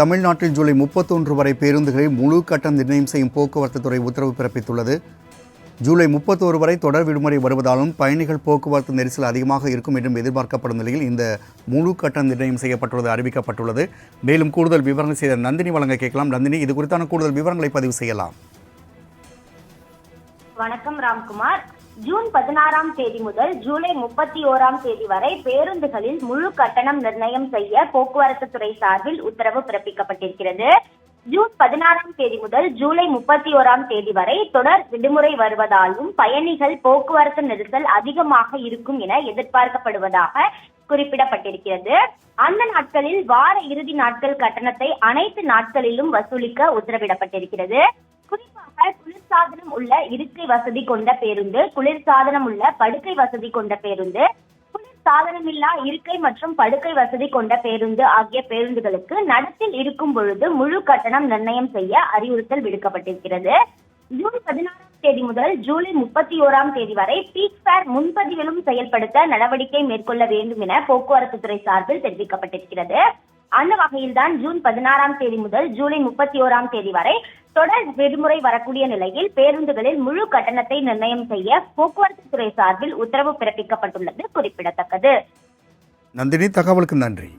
தமிழ்நாட்டில் ஜூலை 31 வரை பேருந்துகளில் முழு கட்டணம் நிர்ணயம் செய்யும் போக்குவரத்து துறை உத்தரவு பிறப்பித்துள்ளது. ஜூலை 31 வரை தொடர் விடுமுறை வருவதாலும் பயணிகள் போக்குவரத்து நெரிசல் அதிகமாக இருக்கும் என்றும் எதிர்பார்க்கப்படும் நிலையில் இந்த முழு கட்டணம் நிர்ணயம் செய்யப்பட்டுள்ளது அறிவிக்கப்பட்டுள்ளது. மேலும் கூடுதல் விவரங்கள் செய்த நந்தினி வழங்க கேட்கலாம். நந்தினி, இது குறித்தான கூடுதல் விவரங்களை பதிவு செய்யலாம். வணக்கம் ராம்குமார். ஜூன் 16ஆம் தேதி முதல் ஜூலை 31ஆம் தேதி வரை பேருந்துகளில் முழு கட்டணம் நிர்ணயம் செய்ய போக்குவரத்து துறை சார்பில் உத்தரவு பிறப்பிக்கப்பட்டிருக்கிறது. ஜூன் 16ஆம் தேதி முதல் ஜூலை 31ஆம் தேதி வரை தொடர் விடுமுறை வருவதாலும் பயணிகள் போக்குவரத்து நெரிசல் அதிகமாக இருக்கும் என எதிர்பார்க்கப்படுவதாக குறிப்பிடப்பட்டிருக்கிறது. அந்த நாட்களில் வார இறுதி நாட்கள் கட்டணத்தை அனைத்து நாட்களிலும் வசூலிக்க உத்தரவிடப்பட்டிருக்கிறது. குறிப்பாக குளிர்சாதனம் உள்ள இருக்கை வசதி கொண்ட பேருந்து, குளிர்சாதனம் உள்ள படுக்கை வசதி கொண்ட பேருந்து, குளிர்சாதனமில்லா இருக்கை மற்றும் படுக்கை வசதி கொண்ட பேருந்து ஆகிய பேருந்துகளுக்கு நடத்தில் இருக்கும் பொழுது முழு கட்டணம் நிர்ணயம் செய்ய அறிவுறுத்தல் விடுக்கப்பட்டிருக்கிறது. ஜூன் 16ஆம் தேதி முதல் ஜூலை 31ஆம் தேதி வரை பீக் ஃபேர் முன்பதிவிலும் செயல்படுத்த நடவடிக்கை மேற்கொள்ள வேண்டும் என போக்குவரத்து துறை சார்பில் தெரிவிக்கப்பட்டிருக்கிறது. அந்த வகையில்தான் ஜூன் 16ஆம் தேதி முதல் ஜூலை 31ஆம் தேதி வரை தொடர் விடுமுறை வரக்கூடிய நிலையில் பேருந்துகளில் முழு கட்டணத்தை நிர்ணயம் செய்ய போக்குவரத்து துறை சார்பில் உத்தரவு பிறப்பிக்கப்பட்டுள்ளது குறிப்பிடத்தக்கது. நந்தினி, தகவலுக்கு நன்றி.